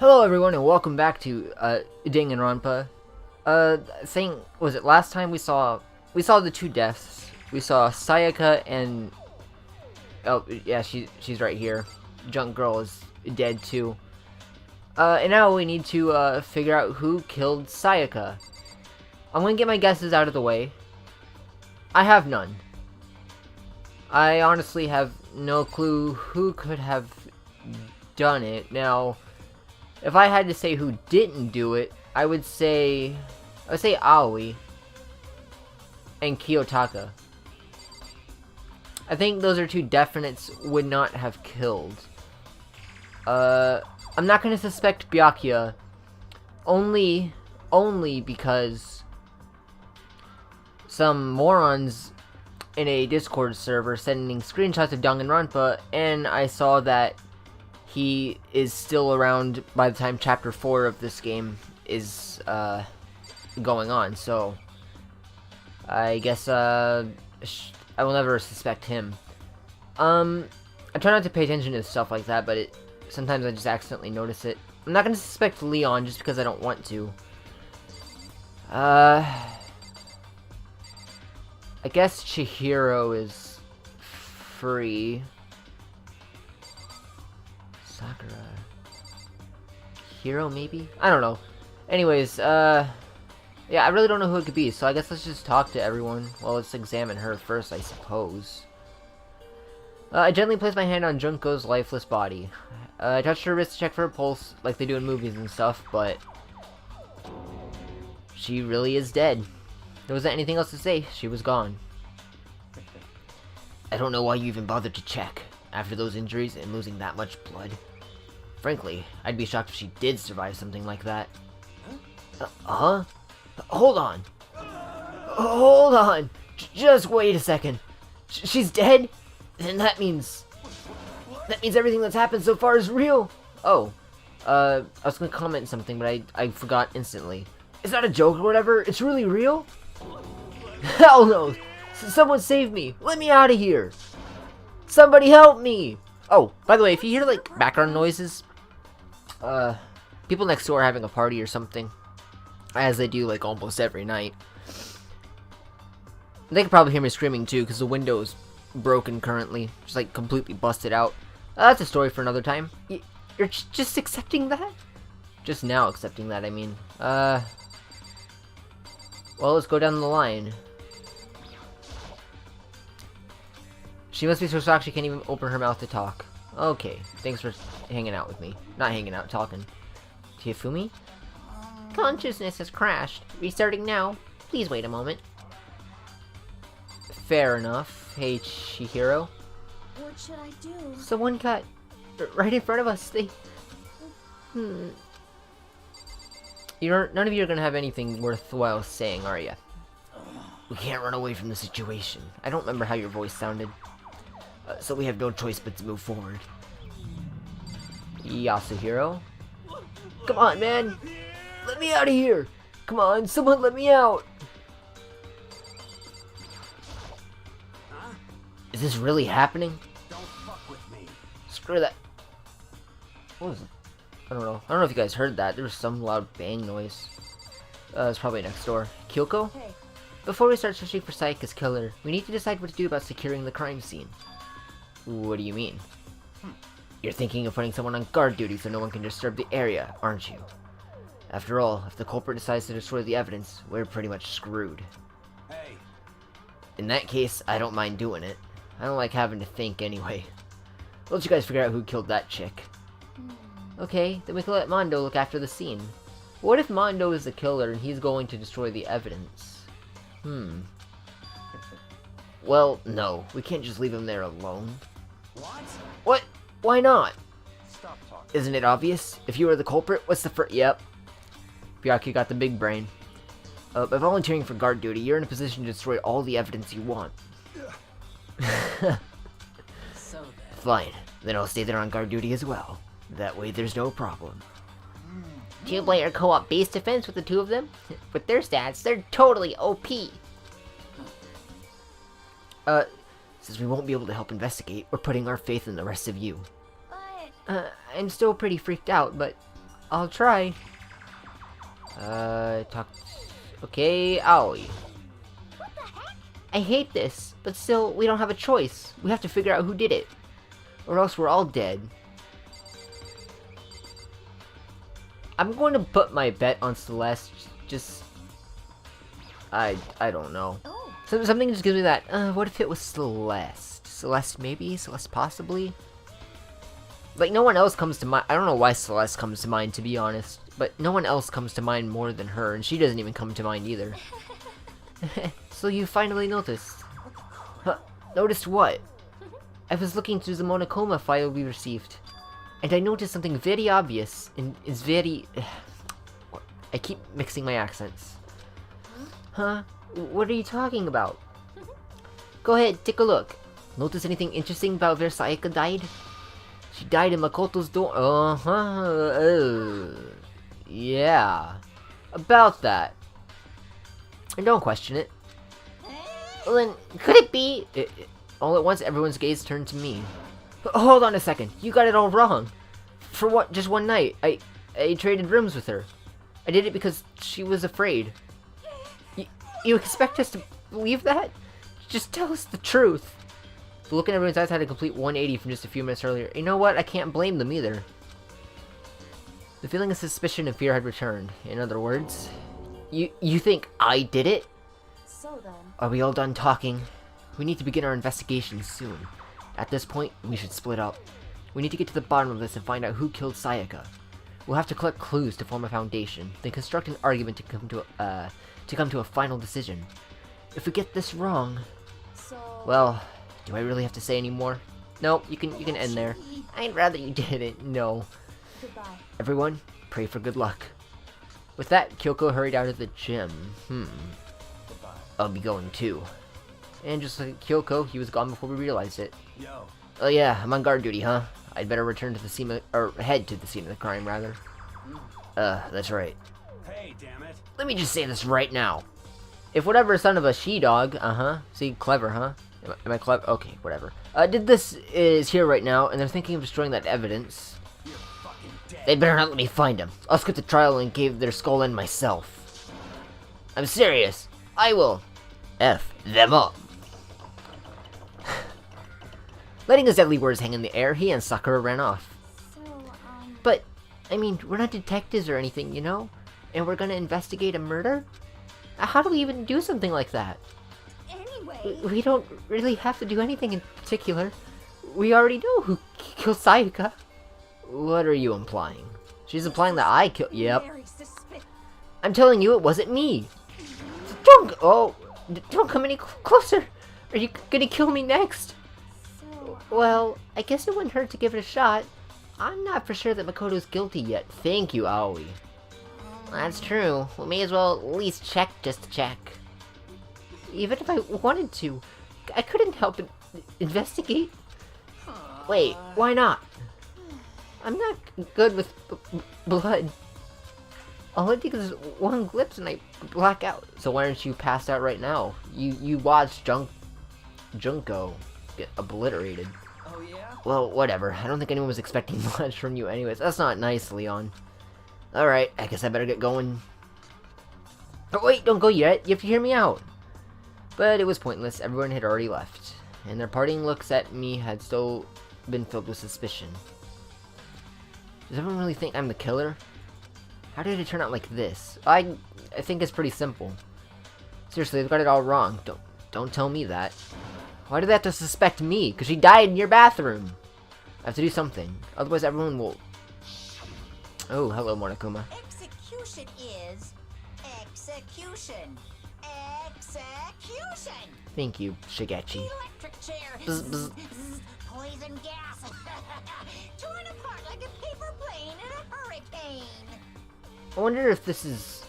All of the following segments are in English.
Hello everyone and welcome back to Danganronpa. Was it last time we saw the two deaths. We saw Sayaka and oh yeah, she's right here. Junk Girl is dead too. And now we need to figure out who killed Sayaka. I'm gonna get my guesses out of the way. I have none. I honestly have no clue who could have done it. Now, if I had to say who didn't do it, I would say Aoi and Kiyotaka. I think those are two definites would not have killed. I'm not gonna suspect Byakuya only because some morons in a Discord server sending screenshots of Danganronpa, and I saw that he is still around by the time Chapter 4 of this game is going on, so I guess I will never suspect him. I try not to pay attention to stuff like that, but sometimes I just accidentally notice it. I'm not going to suspect Leon just because I don't want to. I guess Chihiro is free. Sakura. Hero, maybe? I don't know. Anyways, yeah, I really don't know who it could be, so I guess let's just talk to everyone. Well, let's examine her first, I suppose. I gently placed my hand on Junko's lifeless body. I touched her wrist to check for her pulse, like they do in movies and stuff, but she really is dead. There wasn't anything else to say. She was gone. I don't know why you even bothered to check, after those injuries and losing that much blood. Frankly, I'd be shocked if she did survive something like that. Hold on. Hold on. Just wait a second. She's dead? Then that means everything that's happened so far is real. Oh, I was gonna comment something, but I forgot instantly. Is that a joke or whatever? It's really real? Hell no! Someone save me! Let me out of here! Somebody help me! Oh, by the way, if you hear like background noises, people next door are having a party or something, as they do like almost every night. They could probably hear me screaming too, because the window is broken currently, just like completely busted out. That's a story for another time. You're just accepting that? Just now accepting that, I mean. Well, let's go down the line. She must be so shocked she can't even open her mouth to talk. Okay, thanks for hanging out with me. Not hanging out, talking. Tiafumi? Consciousness has crashed. Restarting now. Please wait a moment. Fair enough. Hey, Chihiro. What should I do? Someone got right in front of us. None of you are gonna have anything worthwhile saying, are ya? We can't run away from the situation. I don't remember how your voice sounded. So we have no choice but to move forward. Yasuhiro? Come on, man! Let me out of here! Come on, someone let me out! Is this really happening? Don't fuck with me. Screw that. What was it? I don't know. I don't know if you guys heard that. There was some loud bang noise. It's probably next door. Kyoko? Hey. Before we start searching for Sayaka's killer, we need to decide what to do about securing the crime scene. What do you mean? You're thinking of putting someone on guard duty so no one can disturb the area, aren't you? After all, if the culprit decides to destroy the evidence, we're pretty much screwed. Hey. In that case, I don't mind doing it. I don't like having to think anyway. We'll let you guys figure out who killed that chick. Okay, then we can let Mondo look after the scene. What if Mondo is the killer and he's going to destroy the evidence? Well, no. We can't just leave him there alone. What? What? Why not? Stop talking. Isn't it obvious? If you were the culprit, what's the first... Yep. Byakuya got the big brain. By volunteering for guard duty, you're in a position to destroy all the evidence you want. So then. Fine. Then I'll stay there on guard duty as well. That way there's no problem. Two-player co-op base defense with the two of them? With their stats, they're totally OP. Since we won't be able to help investigate, we're putting our faith in the rest of you. But I'm still pretty freaked out, but I'll try. Talk. Okay, Aoi. What the heck? I hate this, but still, we don't have a choice. We have to figure out who did it, or else we're all dead. I'm going to put my bet on Celeste. Just, I don't know. Oh, So something just gives me that. What if it was Celeste? Celeste maybe? Celeste possibly? Like, no one else comes to mind. I don't know why Celeste comes to mind, to be honest. But no one else comes to mind more than her, and she doesn't even come to mind either. So you finally noticed. Huh, noticed what? I was looking through the Monokuma file we received, and I noticed something very obvious, and is very... I keep mixing my accents. Huh? What are you talking about? Go ahead, take a look. Notice anything interesting about where Sayaka died? She died in Makoto's door. Yeah. About that. And don't question it. Well then, could it be? All at once, everyone's gaze turned to me. Hold on a second. You got it all wrong. For what? Just one night. I traded rooms with her. I did it because she was afraid. You expect us to believe that? Just tell us the truth. The look in everyone's eyes had a complete 180 from just a few minutes earlier. You know what? I can't blame them either. The feeling of suspicion and fear had returned. In other words, you think I did it? so then. Are we all done talking? We need to begin our investigation soon. At this point, we should split up. We need to get to the bottom of this and find out who killed Sayaka. We'll have to collect clues to form a foundation, then construct an argument to come to a final decision. If we get this wrong, So. well, do I really have to say any more? No, you can end there. I'd rather you didn't. No. Goodbye. Everyone, pray for good luck. With that, Kyoko hurried out of the gym. Goodbye. I'll be going too. And just like Kyoko, he was gone before we realized it. Yo. Oh yeah, I'm on guard duty, huh? I'd better return to the scene or head to the scene of the crime, rather. That's right. Hey, damn it. Let me just say this right now. If whatever son of a she-dog, see, clever, huh? Am I clever? Okay, whatever. Did this is here right now, and they're thinking of destroying that evidence. You're fucking dead. They'd better not let me find him. I'll skip the trial and give their skull in myself. I'm serious. I will F them up. Letting his deadly words hang in the air, he and Sakura ran off. So, But, I mean, we're not detectives or anything, you know? And we're gonna investigate a murder? How do we even do something like that? anyway. We don't really have to do anything in particular. We already know who killed Sayaka. What are you implying? She's implying that I killed. Yep. Very suspicious. I'm telling you, it wasn't me. Don't come any closer. Are you gonna kill me next? So, Well, I guess it wouldn't hurt to give it a shot. I'm not for sure that Makoto's guilty yet. Thank you, Aoi. That's true. We may as well at least check just to check. Even if I wanted to, I couldn't help but investigate. Wait, why not? I'm not good with blood. All it takes is one glimpse and I black out. So why aren't you passed out right now? You watched Junko get obliterated. Oh, yeah? Well, whatever. I don't think anyone was expecting much from you anyways. That's not nice, Leon. Alright, I guess I better get going. But wait, don't go yet. You have to hear me out. But it was pointless. Everyone had already left. And their parting looks at me had still been filled with suspicion. Does everyone really think I'm the killer? How did it turn out like this? I think it's pretty simple. Seriously, they've got it all wrong. Don't tell me that. Why do they have to suspect me? Because she died in your bathroom. I have to do something. Otherwise everyone will... Oh, hello, Monokuma. Execution is execution. Execution. Thank you, Shigechi. Electric chair. Bzz, bzz. Poison gas. Torn apart like a paper plane in a hurricane. I wonder if this is...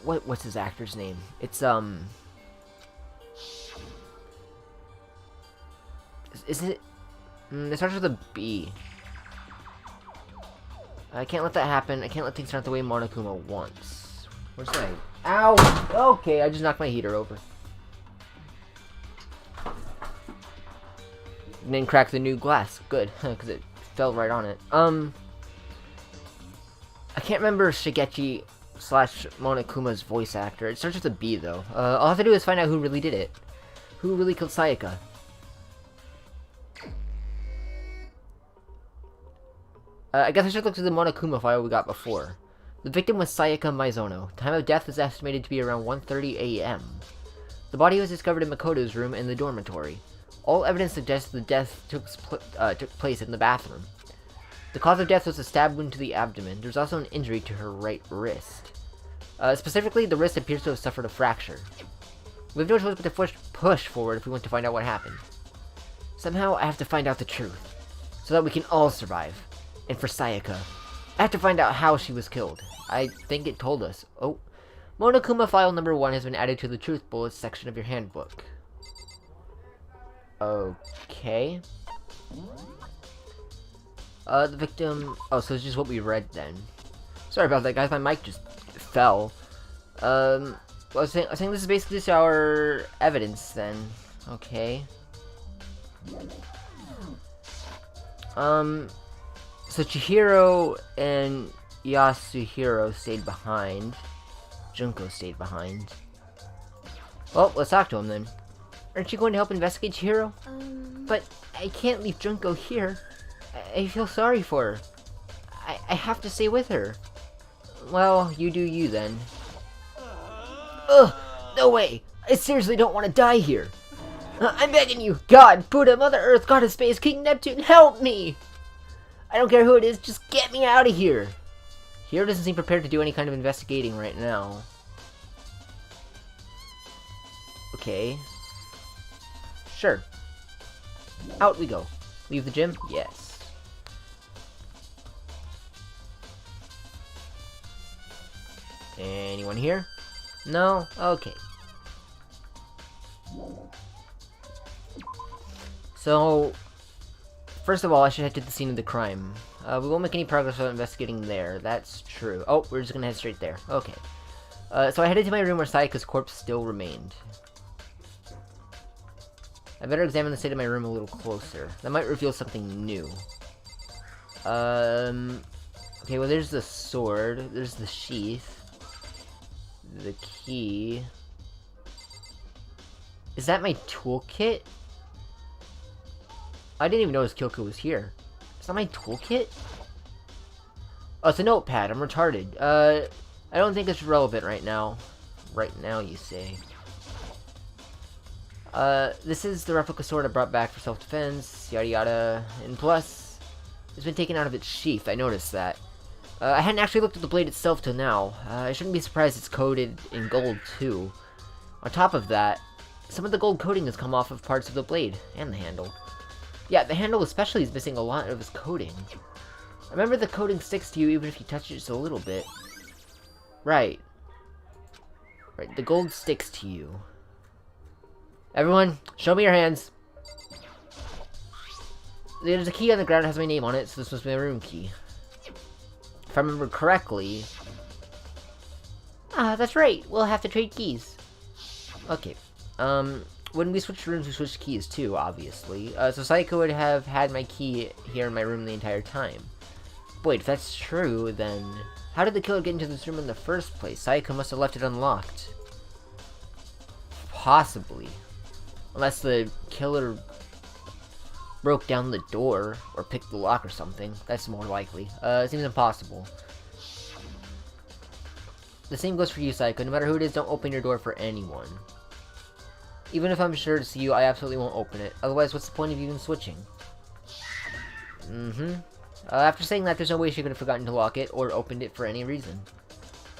What's his actor's name? It's, Is it... it starts with a B. I can't let that happen. I can't let things turn out the way Monokuma wants. What's that? Ow! Okay, I just knocked my heater over. And then crack the new glass. Good, because it fell right on it. I can't remember Shigechi slash Monokuma's voice actor. It starts with a B, though. All I have to do is find out who really did it. Who really killed Sayaka? I guess I should look through the Monokuma file we got before. The victim was Sayaka Maizono. Time of death is estimated to be around 1:30 a.m. The body was discovered in Makoto's room in the dormitory. All evidence suggests the death took place in the bathroom. The cause of death was a stab wound to the abdomen. There was also an injury to her right wrist. Specifically, the wrist appears to have suffered a fracture. We have no choice but to push forward if we want to find out what happened. Somehow, I have to find out the truth, so that we can all survive. And for Sayaka, I have to find out how she was killed. I think it told us. Oh, Monokuma file number 1 has been added to the truth bullets section of your handbook. Okay. The victim... Oh, so it's just what we read then. Sorry about that, guys. My mic just fell. I was saying this is basically just our evidence then. Okay. So Chihiro and Yasuhiro stayed behind. Junko stayed behind. Well, let's talk to him then. Aren't you going to help investigate Chihiro? But I can't leave Junko here. I feel sorry for her. I have to stay with her. Well, you do you then. Ugh! No way! I seriously don't want to die here! I'm begging you! God, Buddha, Mother Earth, God of Space, King Neptune, help me! I don't care who it is, just get me out of here! Hiro doesn't seem prepared to do any kind of investigating right now. Okay. Sure. Out we go. Leave the gym? Yes. Anyone here? No? Okay. So, first of all, I should head to the scene of the crime. We won't make any progress without investigating there. That's true. Oh, we're just gonna head straight there. Okay. So I headed to my room where Sayaka's corpse still remained. I better examine the state of my room a little closer. That might reveal something new. Okay, well there's the sword. There's the sheath. The key. Is that my toolkit? I didn't even notice Kyoko was here. Is that my toolkit? Oh, it's a notepad. I'm retarded. I don't think it's relevant right now. Right now, you say. This is the replica sword I brought back for self-defense, yada yada. And plus, it's been taken out of its sheath. I noticed that. I hadn't actually looked at the blade itself till now. I shouldn't be surprised it's coated in gold, too. On top of that, some of the gold coating has come off of parts of the blade, and the handle. Yeah, the handle especially is missing a lot of its coating. Remember, the coating sticks to you even if you touch it just a little bit. Right. Right, the gold sticks to you. Everyone, show me your hands. There's a key on the ground that has my name on it, so this must be my room key. If I remember correctly... Ah, that's right. We'll have to trade keys. Okay. When we switched rooms, we switched keys too, obviously. So Sayaka would have had my key here in my room the entire time. Wait, if that's true, then... How did the killer get into this room in the first place? Sayaka must have left it unlocked. Possibly. Unless the killer broke down the door, or picked the lock or something. That's more likely. It seems impossible. The same goes for you, Sayaka. No matter who it is, don't open your door for anyone. Even if I'm sure to see you, I absolutely won't open it. Otherwise, what's the point of even switching? After saying that, there's no way she could have forgotten to lock it, or opened it for any reason.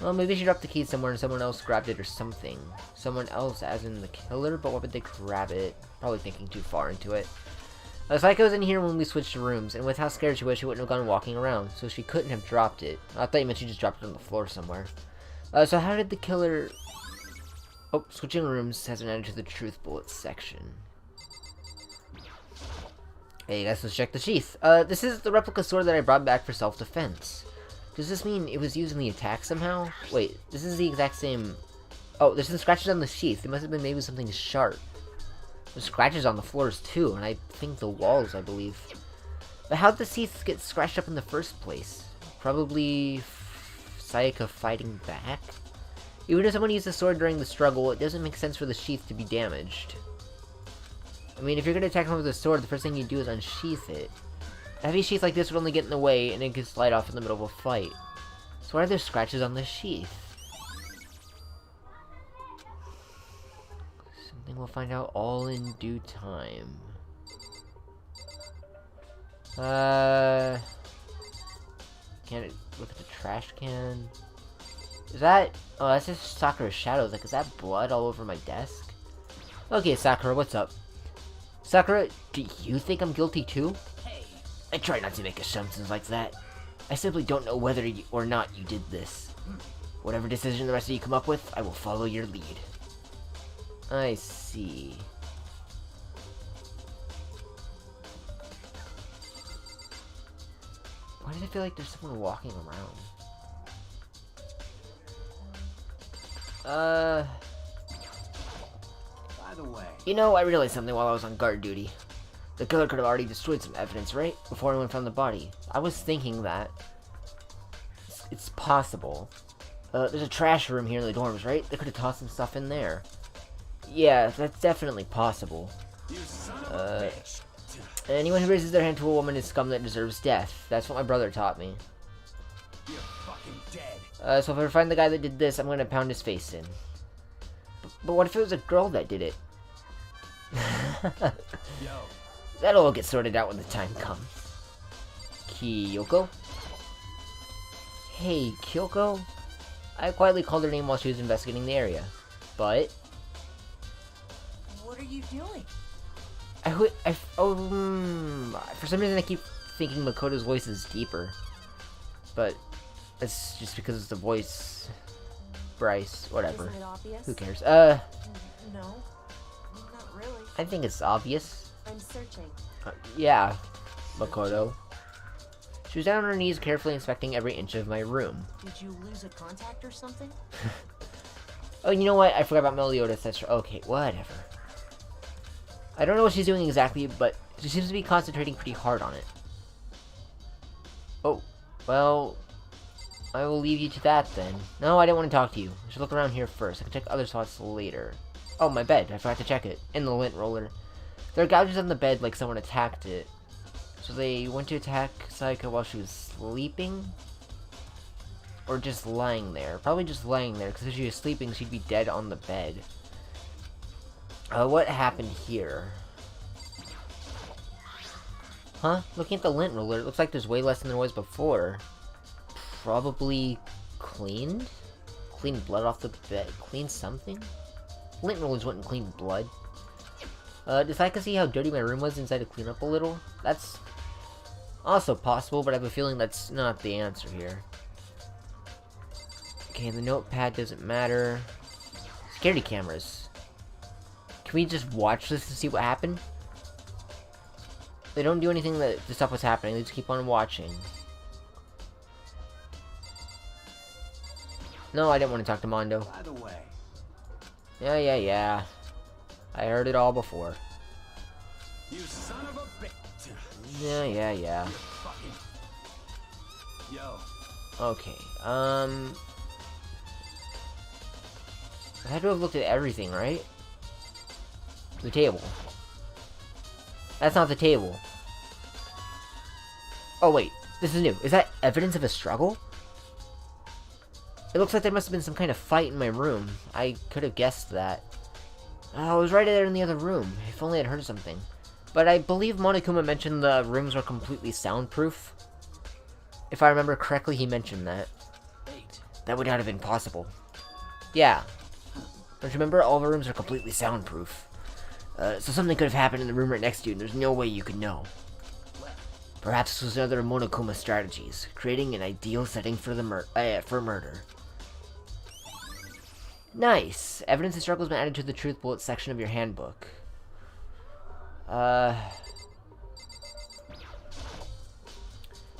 Well, maybe she dropped the key somewhere and someone else grabbed it or something. Someone else, as in the killer? But why would they grab it? Probably thinking too far into it. Sayaka was in here when we switched rooms, and with how scared she was, she wouldn't have gone walking around, so she couldn't have dropped it. I thought you meant she just dropped it on the floor somewhere. So how did the killer... Oh, switching rooms has been added to the truth bullets section. Hey guys, let's check the sheath. This is the replica sword that I brought back for self-defense. Does this mean it was used in the attack somehow? Wait, this is the exact same... Oh, there's some scratches on the sheath. It must have been maybe something sharp. There's scratches on the floors too, and I think the walls, I believe. But how did the sheath get scratched up in the first place? Probably Sayaka fighting back? Even if someone used a sword during the struggle, it doesn't make sense for the sheath to be damaged. I mean, if you're gonna attack someone with a sword, the first thing you do is unsheath it. A heavy sheath like this would only get in the way, and it could slide off in the middle of a fight. So why are there scratches on the sheath? Something we'll find out all in due time. Can't look at the trash can. Is that... Oh, that's just Sakura's shadow. Like, is that blood all over my desk? Okay, Sakura, what's up? Sakura, do you think I'm guilty too? Hey, I try not to make assumptions like that. I simply don't know whether or not you did this. Whatever decision the rest of you come up with, I will follow your lead. I see. Why does it feel like there's someone walking around? by the way, You know, I realized something while I was on guard duty. The killer could have already destroyed some evidence, right? Before anyone found the body. I was thinking that. It's possible. There's a trash room here in the dorms, right? They could have tossed some stuff in there. Yeah, that's definitely possible. you son of a bitch. Anyone who raises their hand to a woman is scum that deserves death. That's what my brother taught me. You're fucking dead. So if I find the guy that did this, I'm gonna pound his face in. But what if it was a girl that did it? Yo, That'll all get sorted out when the time comes. Kyoko? Hey, Kyoko? I quietly called her name while she was investigating the area. But... What are you doing? for some reason I keep thinking Makoto's voice is deeper. But it's just because it's the voice. Bryce, whatever. Isn't it obvious? Who cares? No, not really. I think it's obvious. I'm searching. Yeah, Makoto. She was down on her knees carefully inspecting every inch of my room. Did you lose a contact or something? Oh, you know what? I forgot about Meliodas. That's okay, whatever. I don't know what she's doing exactly, but she seems to be concentrating pretty hard on it. Oh, well, I will leave you to that then. No, I didn't want to talk to you. I should look around here first. I can check other spots later. Oh, my bed. I forgot to check it. In the lint roller. There are gouges on the bed like someone attacked it. So they went to attack Sayaka while she was sleeping? Or just lying there? Probably just lying there, because if she was sleeping, she'd be dead on the bed. What happened here? Huh? Looking at the lint roller, it looks like there's way less than there was before. Probably cleaned? Cleaned blood off the bed? Cleaned something? Lint rollers wouldn't clean blood. Does Sayaka see how dirty my room was inside to clean up a little? That's also possible, but I have a feeling that's not the answer here. Okay, the notepad doesn't matter. Security cameras. Can we just watch this to see what happened? They don't do anything to stop what's happening, they just keep on watching. No, I didn't want to talk to Mondo. by the way, Yeah. I heard it all before. you son of a bitch. Yeah. Fucking. Yo, Okay, I had to have looked at everything, right? The table. That's not the table. Oh wait, this is new. Is that evidence of a struggle? It looks like there must have been some kind of fight in my room. I could have guessed that. Oh, it was right there in the other room. If only I'd heard something. But I believe Monokuma mentioned the rooms were completely soundproof. If I remember correctly, he mentioned that. wait. That would not have been possible. Yeah. Don't you remember? All the rooms are completely soundproof. So something could have happened in the room right next to you, and there's no way you could know. Perhaps this was another of Monokuma's strategies, creating an ideal setting for for murder. Nice! Evidence and struggle has been added to the truth bullet section of your handbook.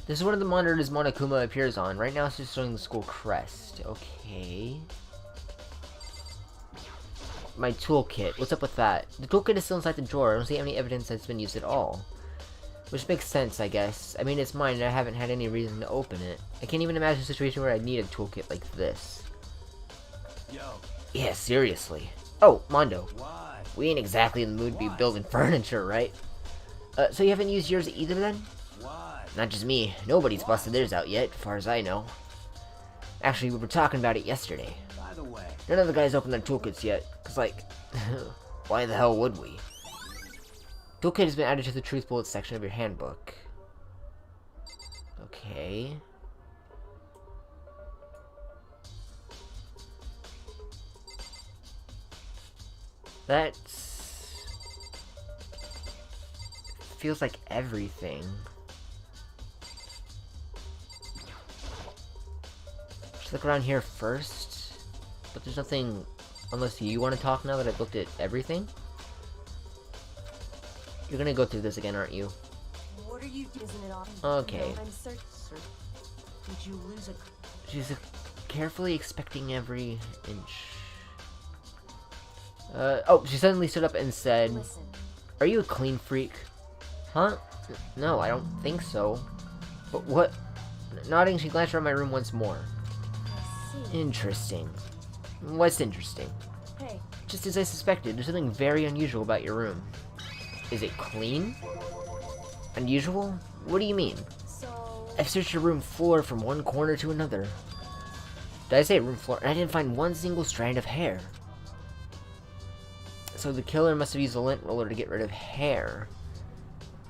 This is one of the monitors Monokuma appears on. Right now it's just showing the school crest. Okay. My toolkit. What's up with that? The toolkit is still inside the drawer. I don't see any evidence that's been used at all. Which makes sense, I guess. I mean, it's mine and I haven't had any reason to open it. I can't even imagine a situation where I'd need a toolkit like this. Yo, Yeah, seriously. Oh, Mondo. what? We ain't exactly in the mood to be building furniture, right? So you haven't used yours either then? What? Not just me. Nobody's busted theirs out yet, as far as I know. Actually, we were talking about it yesterday. By the way, None of the guys opened their toolkits yet, cause like, why the hell would we? Toolkit has been added to the truth bullets section of your handbook. Okay. That's... feels like everything. Just look around here first. But there's nothing... unless you want to talk now that I've looked at everything? You're gonna go through this again, aren't you? What are you doing? Isn't it obvious? Okay. No, I'm certain. Did you lose a... She's carefully expecting every inch. Oh, she suddenly stood up and said, Listen, "Are you a clean freak?" Huh? No, I don't think so. But what? Nodding, she glanced around my room once more. I see. Interesting. What's interesting? Hey, Just as I suspected, there's something very unusual about your room. Is it clean? Unusual? What do you mean? so... I've searched your room floor from one corner to another. Did I say room floor? And I didn't find one single strand of hair. So the killer must have used a lint roller to get rid of hair.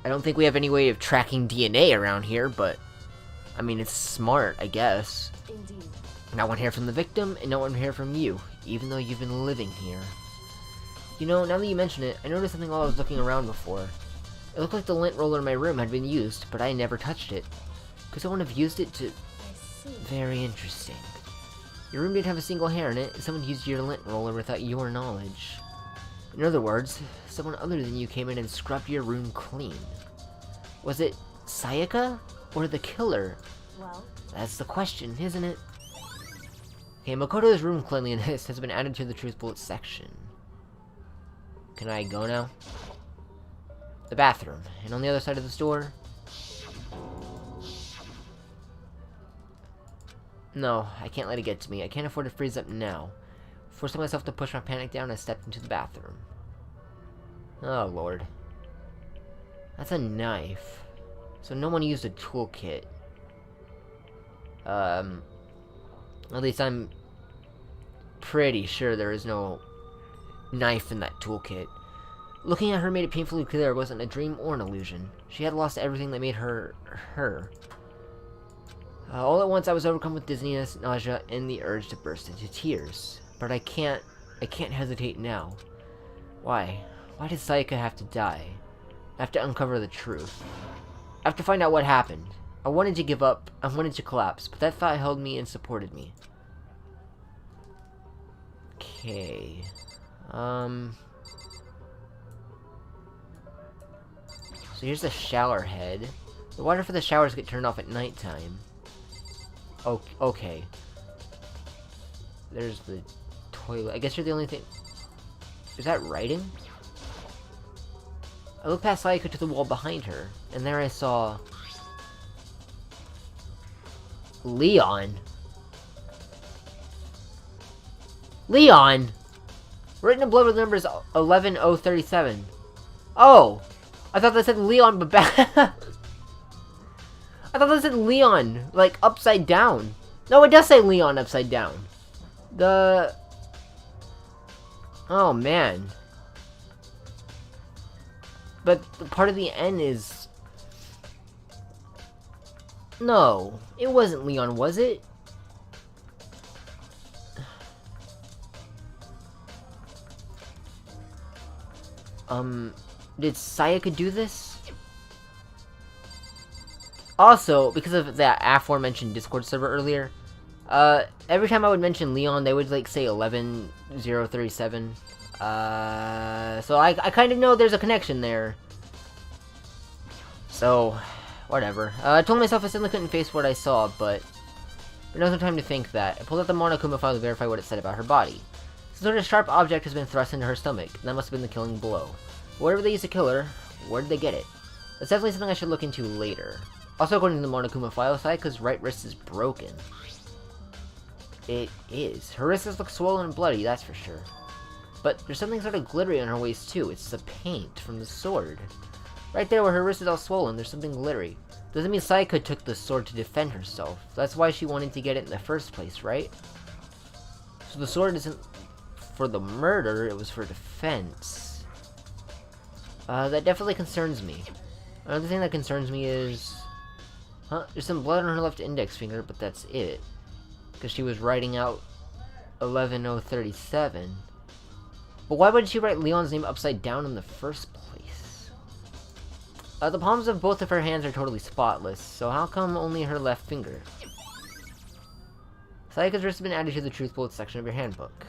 I don't think we have any way of tracking DNA around here, but... I mean, it's smart, I guess. Indeed. Not one hair from the victim, and not one hair from you, even though you've been living here. You know, now that you mention it, I noticed something while I was looking around before. It looked like the lint roller in my room had been used, but I never touched it. Could someone have used it to... I see. Very interesting. Your room didn't have a single hair in it, and someone used your lint roller without your knowledge. In other words, someone other than you came in and scrubbed your room clean. Was it Sayaka? Or the killer? Well, That's the question, isn't it? Okay, Makoto's room cleanliness has been added to the truth bullet section. Can I go now? The bathroom. And on the other side of this door? No, I can't let it get to me. I can't afford to freeze up now. Forcing myself to push my panic down, I stepped into the bathroom. Oh, Lord. That's a knife. So no one used a toolkit. At least I'm pretty sure there is no knife in that toolkit. Looking at her made it painfully clear it wasn't a dream or an illusion. She had lost everything that made her, her. All at once I was overcome with dizziness, nausea, and the urge to burst into tears. But I can't hesitate now. Why? Why did Sayaka have to die? I have to uncover the truth. I have to find out what happened. I wanted to give up, I wanted to collapse, but that thought held me and supported me. Okay. So here's the shower head. The water for the showers get turned off at nighttime. Oh, okay. There's the toilet. I guess you're the only thing... Is that writing? I looked past Sayaka to the wall behind her, and there I saw... Leon? Leon! Written in blood with numbers 11037. Oh! I thought that said Leon, but back... I thought that said Leon, like, upside down. No, it does say Leon upside down. The... Oh, man. But part of the N is... No, it wasn't Leon, was it? Did Sayaka do this? Also, because of that aforementioned Discord server earlier, every time I would mention Leon, they would, like, say 11037. So I kind of know there's a connection there. So, whatever. I told myself I suddenly couldn't face what I saw, but there was no time to think that. I pulled out the Monokuma file to verify what it said about her body. Some sort of sharp object has been thrust into her stomach. That must have been the killing blow. Wherever they used to kill her, where did they get it? That's definitely something I should look into later. Also, according to the Monokuma file, Sayaka's right wrist is broken. It is. Her wrists look swollen and bloody, that's for sure. But there's something sort of glittery on her waist too. It's the paint from the sword. Right there where her wrist is all swollen, there's something glittery. Doesn't mean Sayaka took the sword to defend herself. That's why she wanted to get it in the first place, right? So the sword isn't for the murder, it was for defense. That definitely concerns me. Another thing that concerns me is... There's some blood on her left index finger, but that's it. Because she was writing out 11037. But why would she write Leon's name upside down in the first place? The palms of both of her hands are totally spotless, so how come only her left finger? Sayaka's wrist has been added to the truth bullet section of your handbook.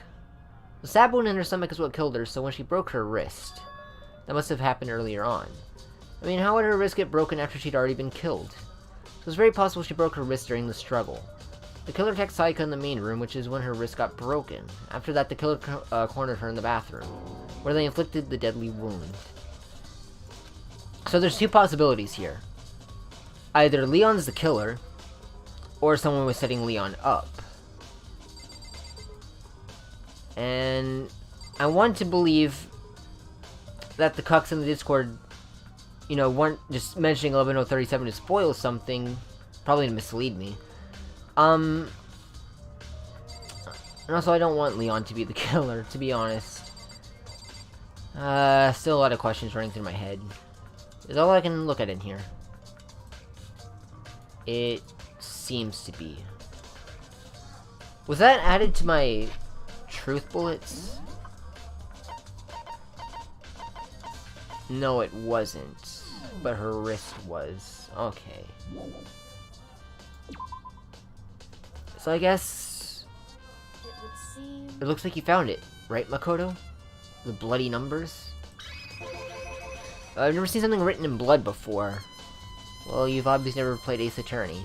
The stab wound in her stomach is what killed her, so when she broke her wrist, that must have happened earlier on. I mean, how would her wrist get broken after she'd already been killed? So it's very possible she broke her wrist during the struggle. The killer attacked Sayaka in the main room, which is when her wrist got broken. After that, the killer cornered her in the bathroom, where they inflicted the deadly wound. So there's two possibilities here. Either Leon's the killer, or someone was setting Leon up. And I want to believe that the cucks in the Discord, you know, weren't just mentioning 11037 to spoil something, probably to mislead me. And also I don't want Leon to be the killer, to be honest. Still a lot of questions running through my head. Is all I can look at in here. It seems to be. Was that added to my truth bullets? No, it wasn't. But her wrist was. Okay. So I guess... It would seem... It looks like you found it, right, Makoto? The bloody numbers? I've never seen something written in blood before. Well, you've obviously never played Ace Attorney.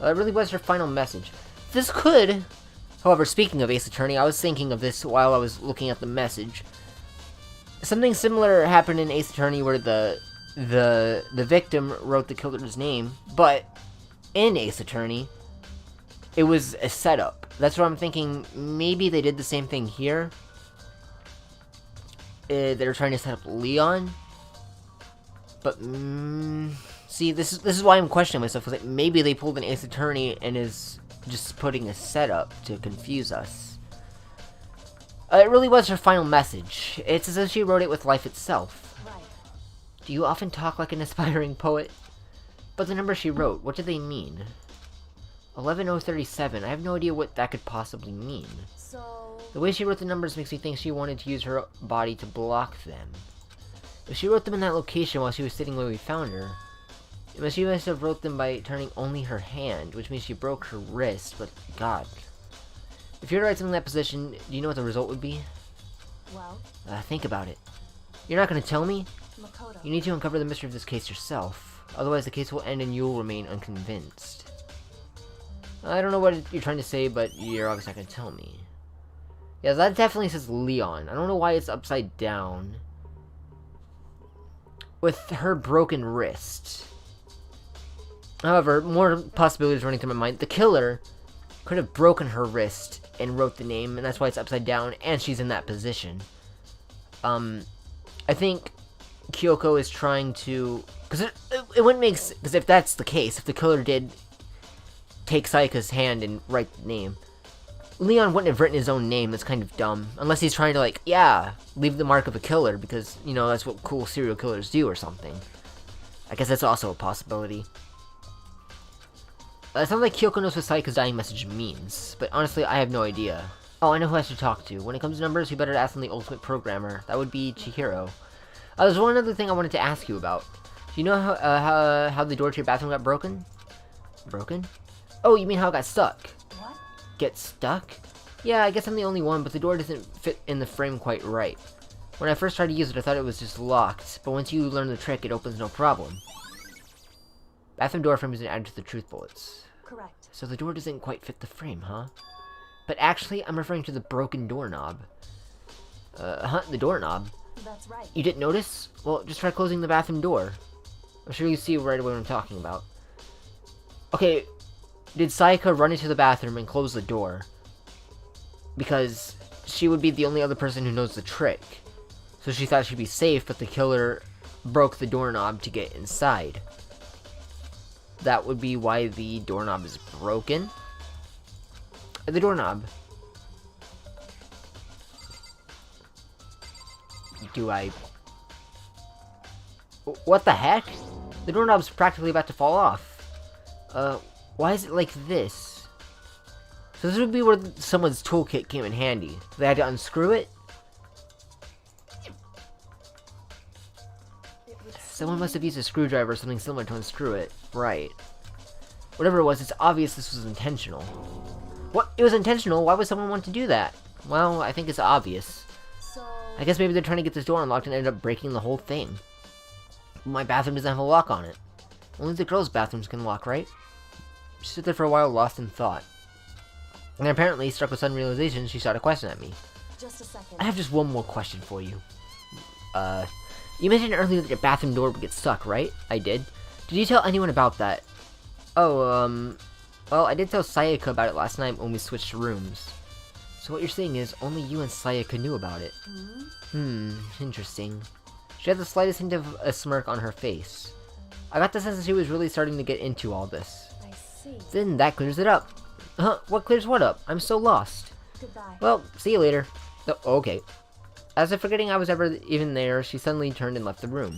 It really was her final message. This could... However, speaking of Ace Attorney, I was thinking of this while I was looking at the message. Something similar happened in Ace Attorney where the victim wrote the killer's name, but in Ace Attorney, it was a setup. That's what I'm thinking. Maybe they did the same thing here. They're trying to set up Leon. But, see, this is why I'm questioning myself. Because like, maybe they pulled an Ace Attorney and is just putting a setup to confuse us. It really was her final message. It's as if she wrote it with life itself. Right. Do you often talk like an aspiring poet? But the numbers she wrote, what do they mean? 11037, I have no idea what that could possibly mean. So... The way she wrote the numbers makes me think she wanted to use her body to block them. If she wrote them in that location while she was sitting where we found her, she must have wrote them by turning only her hand, which means she broke her wrist, but god. If you were to write something in that position, do you know what the result would be? Well... Think about it. You're not going to tell me? Makoto. You need to uncover the mystery of this case yourself. Otherwise the case will end and you'll remain unconvinced. I don't know what you're trying to say, but you're obviously not going to tell me. Yeah, that definitely says Leon. I don't know why it's upside down. With her broken wrist. However, more possibilities running through my mind. The killer could have broken her wrist and wrote the name, and that's why it's upside down, and she's in that position. I think Kyoko is trying to... Because it wouldn't make sense... Because if that's the case, if the killer did take Sayaka's hand and write the name, Leon wouldn't have written his own name. That's kind of dumb. Unless he's trying to, like, yeah, leave the mark of a killer, because, you know, that's what cool serial killers do or something. I guess that's also a possibility. It sounds like Kyoko knows what Sayaka's dying message means, but honestly, I have no idea. Oh, I know who I should talk to. When it comes to numbers, we better ask them the ultimate programmer. That would be Chihiro. There's one other thing I wanted to ask you about. Do you know how the door to your bathroom got broken? Broken? Oh, you mean how it got stuck? What? Get stuck? Yeah, I guess I'm the only one, but the door doesn't fit in the frame quite right. When I first tried to use it, I thought it was just locked, but once you learn the trick, it opens no problem. Bathroom door frame isn't added to the truth bullets. Correct. So the door doesn't quite fit the frame, huh? But actually, I'm referring to the broken doorknob. The doorknob? That's right. You didn't notice? Well, just try closing the bathroom door. I'm sure you see right away what I'm talking about. Okay, did Sayaka run into the bathroom and close the door? Because she would be the only other person who knows the trick. So she thought she'd be safe, but the killer broke the doorknob to get inside. That would be why the doorknob is broken. The doorknob. What the heck? The doorknob's practically about to fall off. Why is it like this? So this would be where someone's toolkit came in handy. They had to unscrew it? Someone must have used a screwdriver or something similar to unscrew it. Right. Whatever it was, it's obvious this was intentional. What? It was intentional? Why would someone want to do that? Well, I think it's obvious. So, I guess maybe they're trying to get this door unlocked and ended up breaking the whole thing. My bathroom doesn't have a lock on it. Only the girls' bathrooms can lock, right? She stood there for a while, lost in thought. And apparently, struck with sudden realization, she shot a question at me. just a second. I have just one more question for you. You mentioned earlier that your bathroom door would get stuck, right? I did. Did you tell anyone about that? Oh, well, I did tell Sayaka about it last night when we switched rooms. So what you're saying is, only you and Sayaka knew about it. Interesting. She had the slightest hint of a smirk on her face. I got the sense that she was really starting to get into all this. I see. Then that clears it up. Huh? What clears what up? I'm so lost. Goodbye. Well, see you later. Oh, okay. As if forgetting I was ever even there, she suddenly turned and left the room.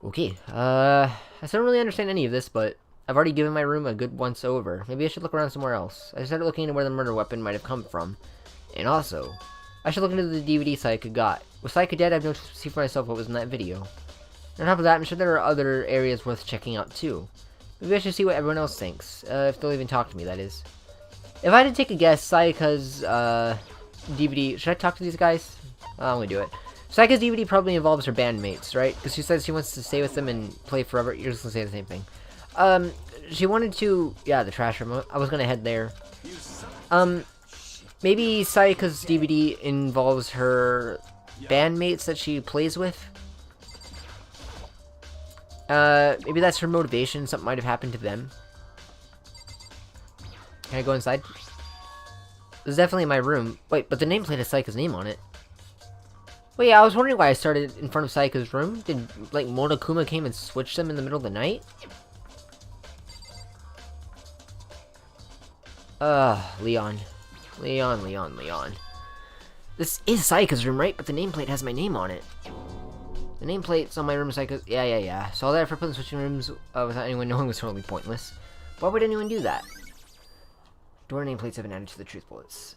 Okay, I still don't really understand any of this, but I've already given my room a good once over. Maybe I should look around somewhere else. I started looking into where the murder weapon might have come from. And also, I should look into the DVD Sayaka got. With Sayaka dead, I've noticed to see for myself what was in that video. And on top of that, I'm sure there are other areas worth checking out too. Maybe I should see what everyone else thinks, if they'll even talk to me, that is. If I had to take a guess, Sayaka's, DVD... Should I talk to these guys? I'm gonna do it. Sayaka's DVD probably involves her bandmates, right? Because she says she wants to stay with them and play forever. You're just gonna say the same thing. She wanted to... Yeah, the trash room. I was gonna head there. Maybe Sayaka's DVD involves her bandmates that she plays with? Maybe that's her motivation. Something might have happened to them. Can I go inside? This is definitely my room. Wait, but the nameplate has Sayaka's name on it. Wait, I was wondering why I started in front of Sayaka's room. Did, like, Monokuma came and switched them in the middle of the night? Leon. Leon. This is Sayaka's room, right? But the nameplate has my name on it. The nameplate's on my room, Sayaka. Yeah. So all that effort put in switching rooms without anyone knowing was totally pointless. Why would anyone do that? Door nameplates have been added to the truth bullets.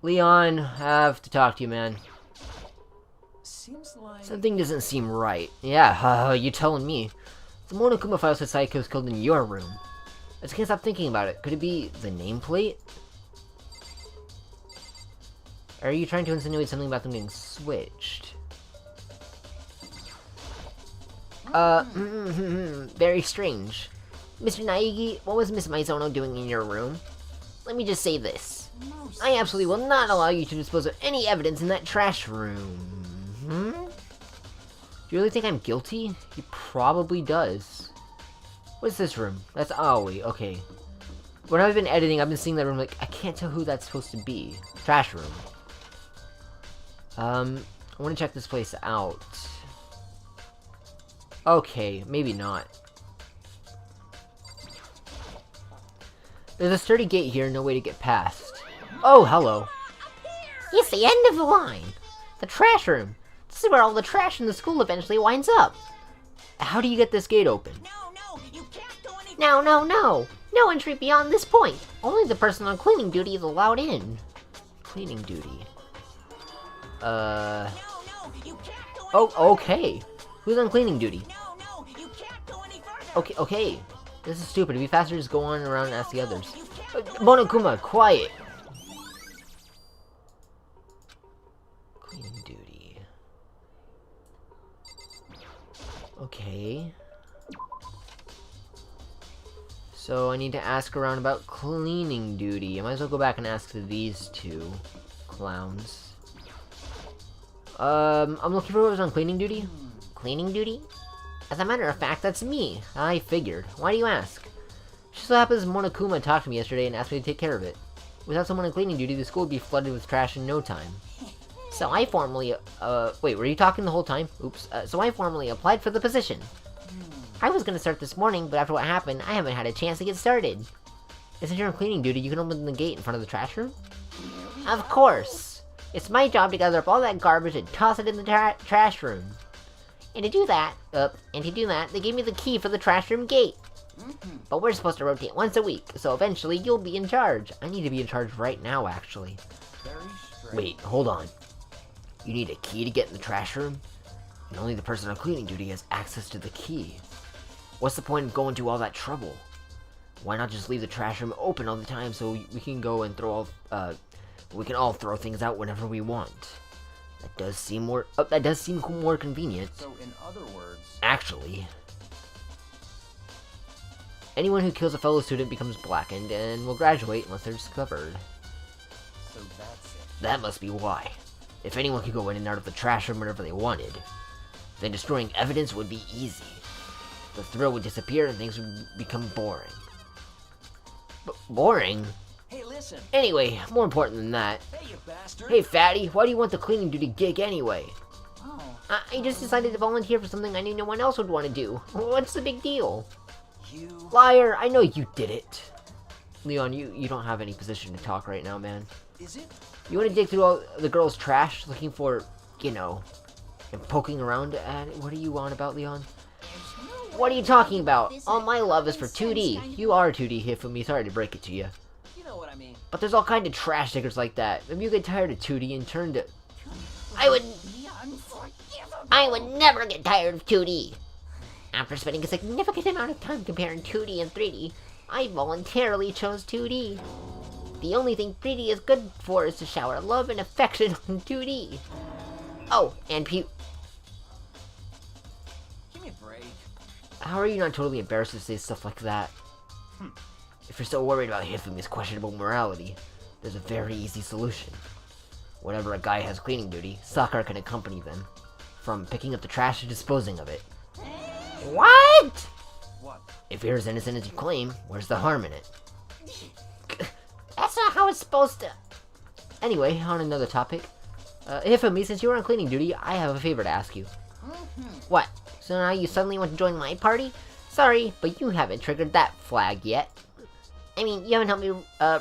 Leon, I have to talk to you, man. Seems like... Something doesn't seem right. Yeah, you telling me. The Monokuma file said Sayaka was killed in your room. I just can't stop thinking about it. Could it be the nameplate? Are you trying to insinuate something about them being switched? Very strange. Mr. Naegi, what was Miss Maizono doing in your room? Let me just say this. I absolutely will not allow you to dispose of any evidence in that trash room. Do you really think I'm guilty? He probably does. What's this room? That's... Oh, wait, okay. When I've been editing, I've been seeing that room like, I can't tell who that's supposed to be. Trash room. I want to check this place out. Okay, maybe not. There's a sturdy gate here, no way to get past. Oh, hello. It's the end of the line. The trash room. This is where all the trash in the school eventually winds up. How do you get this gate open? No, you can't go any No. No entry beyond this point. Only the person on cleaning duty is allowed in. Cleaning duty. No, you can't go any Oh, okay. Who's on cleaning duty? No, you can't go any further. Okay. This is stupid. It'd be faster to just go on around and ask the others. You can't go Monokuma, quiet! Cleaning duty. Okay. So I need to ask around about cleaning duty. I might as well go back and ask these two clowns. I'm looking for what was on cleaning duty. Cleaning duty? As a matter of fact, that's me. I figured. Why do you ask? Just so happens Monokuma talked to me yesterday and asked me to take care of it. Without someone on cleaning duty, the school would be flooded with trash in no time. So I formally, wait, were you talking the whole time? Oops. So I formally applied for the position. I was gonna start this morning, but after what happened, I haven't had a chance to get started. Since you're on cleaning duty, you can open the gate in front of the trash room? Of course! It's my job to gather up all that garbage and toss it in the trash room. And to do that, they gave me the key for the trash room gate. But we're supposed to rotate once a week, so eventually you'll be in charge. I need to be in charge right now, actually. Wait, hold on. You need a key to get in the trash room? And only the person on cleaning duty has access to the key. What's the point of going to all that trouble? Why not just leave the trash room open all the time so we can go and we can all throw things out whenever we want? That does seem more convenient. So in other words, Actually, anyone who kills a fellow student becomes blackened and will graduate unless they're discovered. so that's it. That must be why. If anyone could go in and out of the trash room whenever they wanted, then destroying evidence would be easy. The thrill would disappear and things would become boring. Boring? Hey, listen. Anyway, more important than that. Hey, you bastard. Hey, fatty, why do you want the cleaning duty gig anyway? Oh, I just decided to volunteer for something I knew no one else would want to do. What's the big deal? you. Liar, I know you did it. Leon, you don't have any position to talk right now, man. Is it? You want to dig through all the girls' trash looking for, you know, and poking around at it? What are you on about, Leon? What are you talking about? All my love is for 2D. You are 2D, Hifumi. Sorry to break it to you. You know what I mean. But there's all kind of trash diggers like that. Maybe you get tired of 2D and turn to... I would never get tired of 2D. After spending a significant amount of time comparing 2D and 3D, I voluntarily chose 2D. The only thing 3D is good for is to shower love and affection on 2D. Oh, and Give me a break. how are you not totally embarrassed to say stuff like that? If you're so worried about Hifumi's questionable morality, there's a very easy solution. Whenever a guy has cleaning duty, Sakura can accompany them, from picking up the trash to disposing of it. What? What? If you're as innocent as you claim, where's the harm in it? That's not how it's supposed to... Anyway, on another topic. Hifumi, since you were on cleaning duty, I have a favor to ask you. What? So now you suddenly want to join my party? Sorry, but you haven't triggered that flag yet. I mean, you haven't helped me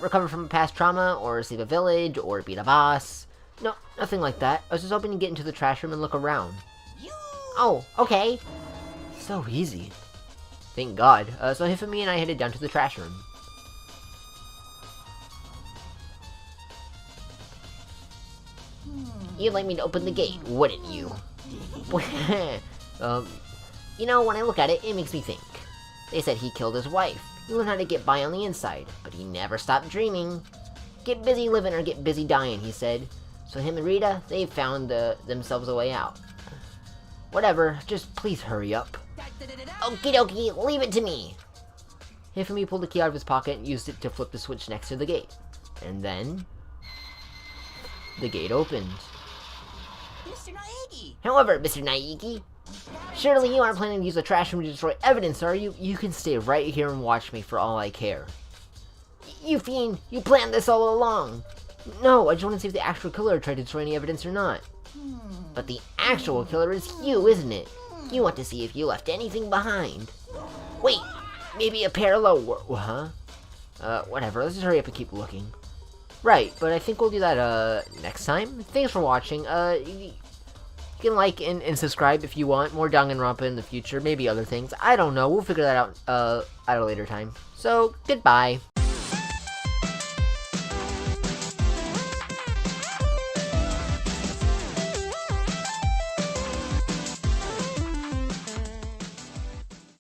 recover from a past trauma, or save a village, or beat a boss. No, nothing like that. I was just hoping to get into the trash room and look around. Oh, okay. So easy. Thank God. So Hifumi and I headed down to the trash room. You'd like me to open the gate, wouldn't you? You know, when I look at it, it makes me think. They said he killed his wife. He learned how to get by on the inside, but he never stopped dreaming. Get busy living or get busy dying, he said. So him and Rita, they found themselves a way out. Whatever, just please hurry up. Okie dokie, leave it to me. Hifumi pulled the key out of his pocket and used it to flip the switch next to the gate. And then... the gate opened. Mr. Naegi! However, Mr. Naegi, surely you aren't planning to use the trash room to destroy evidence, are you? You can stay right here and watch me for all I care. You fiend, you planned this all along. No, I just want to see if the actual killer tried to destroy any evidence or not. But the actual killer is you, isn't it? You want to see if you left anything behind. Wait, maybe a parallel world, huh? Whatever, let's just hurry up and keep looking. Right, but I think we'll do that, next time. Thanks for watching. You can like and subscribe if you want more Danganronpa in the future, maybe other things. I don't know, we'll figure that out, at a later time. So, goodbye.